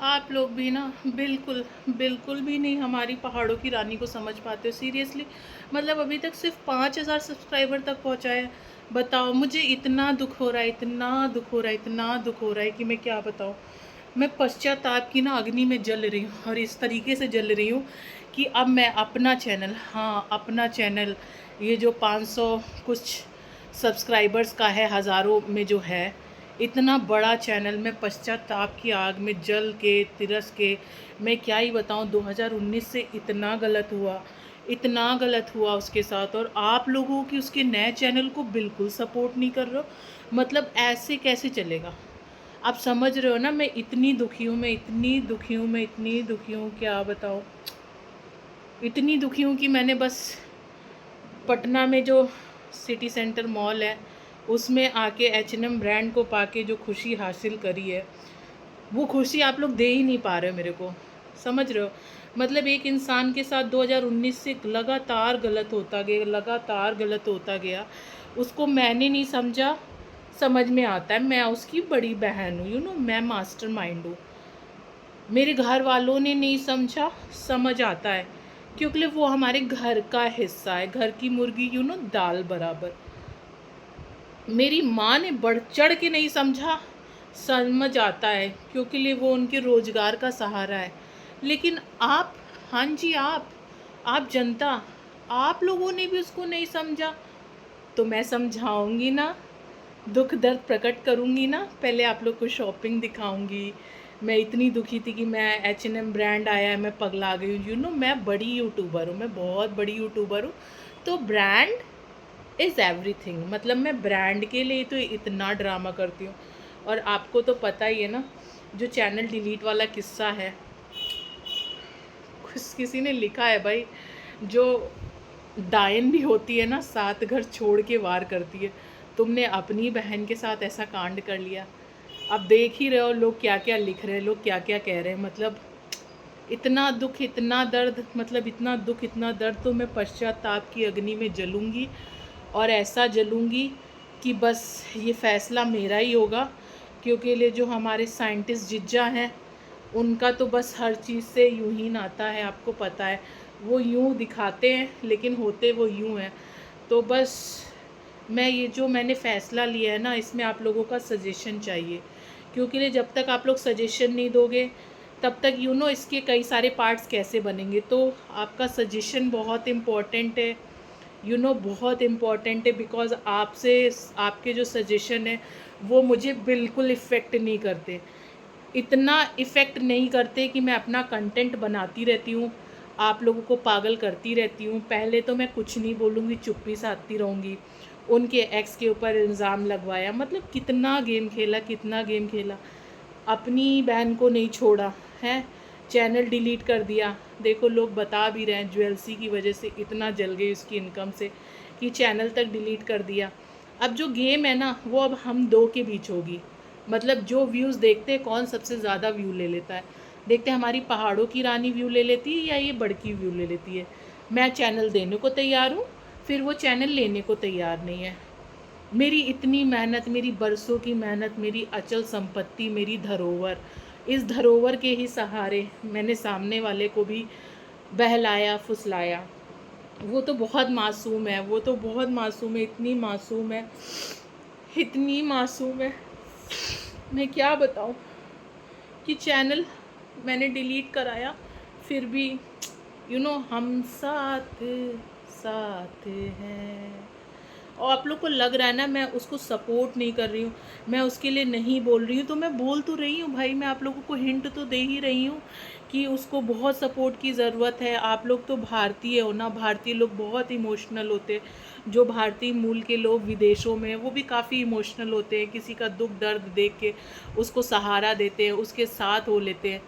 आप लोग भी ना बिल्कुल, बिल्कुल भी नहीं हमारी पहाड़ों की रानी को समझ पाते हो सीरियसली। मतलब अभी तक सिर्फ़ 5,000 सब्सक्राइबर तक पहुँचा है। बताओ मुझे इतना दुःख हो रहा है, इतना दुःख हो रहा है, इतना दुःख हो रहा है कि मैं क्या बताऊँ। मैं पश्चाताप की ना अग्नि में जल रही हूँ और इस तरीके से जल रही हूँ कि अब मैं अपना चैनल, हाँ, अपना चैनल, ये जो 500 कुछ सब्सक्राइबर्स का है, हज़ारों में जो है, इतना बड़ा चैनल मैं पश्चाताप की आग में जल के तिरस के, मैं क्या ही बताऊँ। 2019 से इतना गलत हुआ उसके साथ, और आप लोगों की उसके नए चैनल को बिल्कुल सपोर्ट नहीं कर रहे हो। मतलब ऐसे कैसे चलेगा। आप समझ रहे हो ना, मैं इतनी दुखी हूँ, मैं इतनी दुखी हूँ, मैं इतनी दुखी हूँ, क्या बताऊँ। इतनी दुखी हूँ कि मैंने बस पटना में जो सिटी सेंटर मॉल है उसमें आके H&M ब्रांड को पाके जो खुशी हासिल करी है, वो खुशी आप लोग दे ही नहीं पा रहे हो मेरे को। समझ रहे हो। मतलब एक इंसान के साथ 2019 से लगातार गलत होता गया, लगातार गलत होता गया। उसको मैंने नहीं समझा, समझ में आता है। मैं उसकी बड़ी बहन हूँ, मैं मास्टरमाइंड हूँ। मेरे घर वालों ने नहीं समझा, समझ आता है क्योंकि वो हमारे घर का हिस्सा है, घर की मुर्गी दाल बराबर। मेरी माँ ने बढ़ चढ़ के नहीं समझा, समझ आता है क्योंकि लिए वो उनके रोजगार का सहारा है। लेकिन आप, हाँ जी, आप जनता, आप लोगों ने भी उसको नहीं समझा। तो मैं समझाऊंगी ना, दुख दर्द प्रकट करूंगी ना। पहले आप लोग को शॉपिंग दिखाऊंगी। मैं इतनी दुखी थी कि मैं H&M ब्रांड आया है, मैं पगला गई हूँ। मैं बड़ी यूट्यूबर हूँ, मैं बहुत बड़ी यूट्यूबर हूँ। तो ब्रांड इज़ एवरीथिंग। मतलब मैं ब्रांड के लिए तो इतना ड्रामा करती हूँ। और आपको तो पता ही है ना, जो चैनल डिलीट वाला किस्सा है, किसी ने लिखा है भाई, जो डायन भी होती है ना, 7 घर छोड़ के वार करती है। तुमने अपनी बहन के साथ ऐसा कांड कर लिया। अब देख ही रहे हो लोग क्या क्या लिख रहे हैं, लोग क्या क्या कह रहे हैं। मतलब इतना दुख, इतना दर्द, मतलब इतना दुख, इतना दर्द। तो मैं पश्चाताप की अग्नि में जलूंगी, और ऐसा जलूंगी कि बस ये फ़ैसला मेरा ही होगा। क्योंकि ये जो हमारे साइंटिस्ट जिज्जा हैं, उनका तो बस हर चीज़ से यूं ही नाता है, आपको पता है। वो यूं दिखाते हैं लेकिन होते वो यूं हैं। तो बस मैं ये जो मैंने फ़ैसला लिया है ना, इसमें आप लोगों का सजेशन चाहिए। क्योंकि जब तक आप लोग सजेशन नहीं दोगे, तब तक इसके कई सारे पार्ट्स कैसे बनेंगे। तो आपका सजेशन बहुत इम्पोर्टेंट है, बहुत इम्पॉर्टेंट है। बिकॉज़ आपसे, आपके जो सजेशन है वो मुझे बिल्कुल इफ़ेक्ट नहीं करते। इतना इफ़ेक्ट नहीं करते कि मैं अपना कंटेंट बनाती रहती हूँ, आप लोगों को पागल करती रहती हूँ। पहले तो मैं कुछ नहीं बोलूँगी, चुप्पी साधती रहूँगी। उनके एक्स के ऊपर इल्ज़ाम लगवाया, मतलब कितना गेम खेला, कितना गेम खेला। अपनी बहन को नहीं छोड़ा है, चैनल डिलीट कर दिया। देखो लोग बता भी रहे हैं, ज्वेलसी की वजह से इतना जल गई उसकी इनकम से कि चैनल तक डिलीट कर दिया। अब जो गेम है ना, वो अब हम दो के बीच होगी। मतलब जो व्यूज़ देखते हैं, कौन सबसे ज़्यादा व्यू ले लेता है। देखते हैं हमारी पहाड़ों की रानी व्यू ले लेती है या ये बड़की व्यू ले लेती है। मैं चैनल देने को तैयार हूँ, फिर वो चैनल लेने को तैयार नहीं है। मेरी इतनी मेहनत, मेरी बरसों की मेहनत, मेरी अचल संपत्ति, मेरी धरोहर, इस धरोहर के ही सहारे मैंने सामने वाले को भी बहलाया फुसलाया। वो तो बहुत मासूम है, वो तो बहुत मासूम है, इतनी मासूम है, इतनी मासूम है। मैं क्या बताऊँ कि चैनल मैंने डिलीट कराया, फिर भी हम साथ साथ हैं। और आप लोग को लग रहा है ना मैं उसको सपोर्ट नहीं कर रही हूँ, मैं उसके लिए नहीं बोल रही हूँ। तो मैं बोल तो रही हूँ भाई, मैं आप लोगों को हिंट तो दे ही रही हूँ कि उसको बहुत सपोर्ट की ज़रूरत है। आप लोग तो भारतीय हो ना, भारतीय लोग बहुत इमोशनल होते हैं। जो भारतीय मूल के लोग विदेशों में हैं, वो भी काफ़ी इमोशनल होते हैं। किसी का दुख दर्द देख के उसको सहारा देते हैं, उसके साथ हो लेते हैं।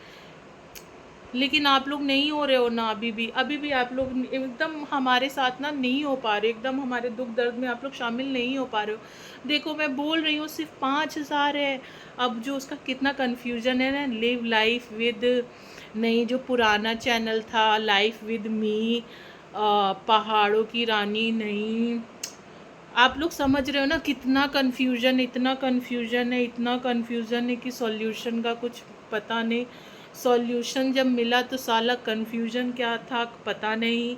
लेकिन आप लोग नहीं हो रहे हो ना, अभी भी आप लोग एकदम हमारे साथ ना नहीं हो पा रहे, एकदम हमारे दुख दर्द में आप लोग शामिल नहीं हो पा रहे हो। देखो मैं बोल रही हूँ सिर्फ 5,000 है। अब जो उसका कितना कन्फ्यूजन है ना, लिव लाइफ विद, नहीं, जो पुराना चैनल था लाइफ विद मी, पहाड़ों की रानी, नहीं। आप लोग समझ रहे हो ना कितना कन्फ्यूजन, इतना कन्फ्यूजन है, इतना कन्फ्यूजन है कि सॉल्यूशन का कुछ पता नहीं। सॉल्यूशन जब मिला तो साला कन्फ्यूजन क्या था पता नहीं।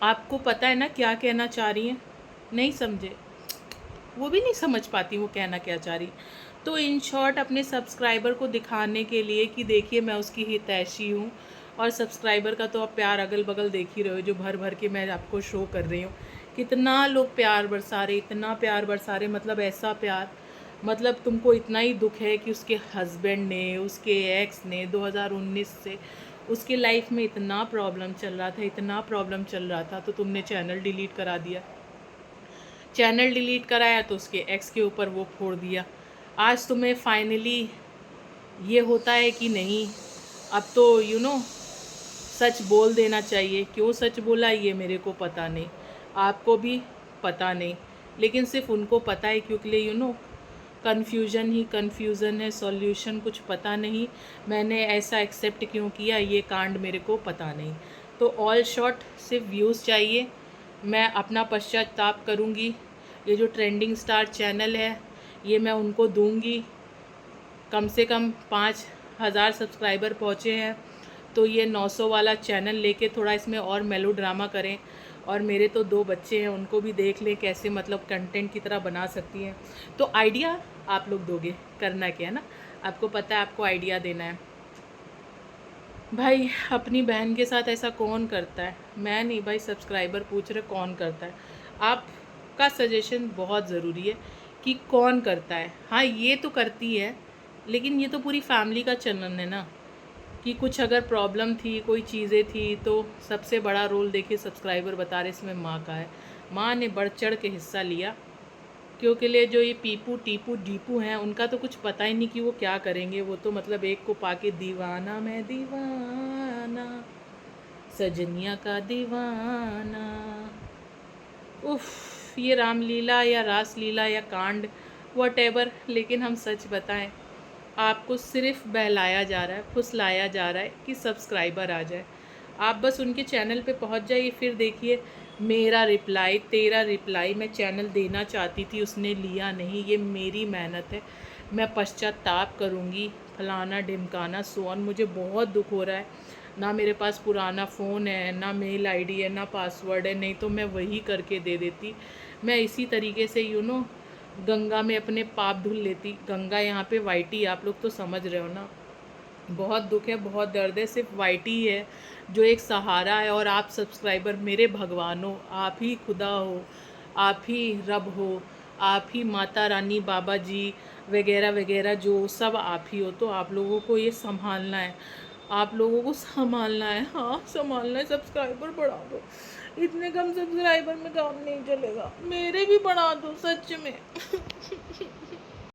आपको पता है ना क्या कहना चाह रही हैं? नहीं समझे, वो भी नहीं समझ पाती वो कहना क्या चाह रही। तो इन शॉर्ट अपने सब्सक्राइबर को दिखाने के लिए कि देखिए मैं उसकी हितैषी हूँ, और सब्सक्राइबर का तो आप प्यार अगल बगल देख ही रहे हो, जो भर भर के मैं आपको शो कर रही हूँ। कितना लोग प्यार बरसा रहे, इतना प्यार बरसा रहे, मतलब ऐसा प्यार, मतलब तुमको इतना ही दुख है कि उसके हस्बैंड ने, उसके एक्स ने 2019 से उसके लाइफ में इतना प्रॉब्लम चल रहा था, इतना प्रॉब्लम चल रहा था, तो तुमने चैनल डिलीट करा दिया। चैनल डिलीट कराया तो उसके एक्स के ऊपर वो फोड़ दिया। आज तुम्हें फाइनली ये होता है कि नहीं, अब तो सच बोल देना चाहिए। क्यों सच बोला ये मेरे को पता नहीं, आपको भी पता नहीं, लेकिन सिर्फ उनको पता है, क्योंकि कन्फ्यूजन ही कन्फ्यूज़न है, सॉल्यूशन कुछ पता नहीं। मैंने ऐसा एक्सेप्ट क्यों किया ये कांड मेरे को पता नहीं। तो ऑल शॉर्ट सिर्फ व्यूज़ चाहिए, मैं अपना पश्चाताप करूँगी। ये जो ट्रेंडिंग स्टार चैनल है ये मैं उनको दूंगी। कम से कम 5,000 सब्सक्राइबर पहुँचे हैं, तो ये 900 वाला चैनल लेके थोड़ा इसमें और मेलो ड्रामा करें। और मेरे तो 2 बच्चे हैं, उनको भी देख लें कैसे मतलब कंटेंट की तरह बना सकती हैं। तो आइडिया आप लोग दोगे, करना क्या है ना, आपको पता है आपको आइडिया देना है। भाई अपनी बहन के साथ ऐसा कौन करता है? मैं नहीं भाई, सब्सक्राइबर पूछ रहे कौन करता है। आपका सजेशन बहुत ज़रूरी है कि कौन करता है। हाँ ये तो करती है, लेकिन ये तो पूरी फैमिली का चलन है ना, कि कुछ अगर प्रॉब्लम थी, कोई चीज़ें थी, तो सबसे बड़ा रोल देखिए सब्सक्राइबर बता रहे इसमें माँ का है। माँ ने बढ़ चढ़ के हिस्सा लिया, क्योंकि लिए जो ये पीपू टीपू डीपू हैं उनका तो कुछ पता ही नहीं कि वो क्या करेंगे। वो तो मतलब एक को पाके दीवाना मैं दीवाना, सजनिया का दीवाना। उफ, ये रामलीला या रासलीला या कांड वॉटेवर, लेकिन हम सच बताएं, आपको सिर्फ बहलाया जा रहा है, फुसलाया जा रहा है कि सब्सक्राइबर आ जाए। आप बस उनके चैनल पे पहुंच जाइए, फिर देखिए मेरा रिप्लाई, तेरा रिप्लाई मैं चैनल देना चाहती थी उसने लिया नहीं, ये मेरी मेहनत है, मैं पश्चाताप करूँगी, फलाना ढिमकाना सोन। मुझे बहुत दुख हो रहा है, ना मेरे पास पुराना फ़ोन है, ना मेल आईडी है, ना पासवर्ड है, नहीं तो मैं वही करके दे देती। मैं इसी तरीके से गंगा में अपने पाप धुल लेती। गंगा यहाँ पे वाइटी, आप लोग तो समझ रहे हो ना। बहुत दुख है, बहुत दर्द है, सिर्फ वाइटी है जो एक सहारा है, और आप सब्सक्राइबर मेरे भगवान हो, आप ही खुदा हो, आप ही रब हो, आप ही माता रानी, बाबा जी वगैरह वगैरह, जो सब आप ही हो। तो आप लोगों को ये संभालना है, आप लोगों को संभालना है। हाँ संभालना है, सब्सक्राइबर बढ़ा दो, इतने कम सब्सक्राइबर में काम नहीं चलेगा, मेरे भी बढ़ा दो सच में।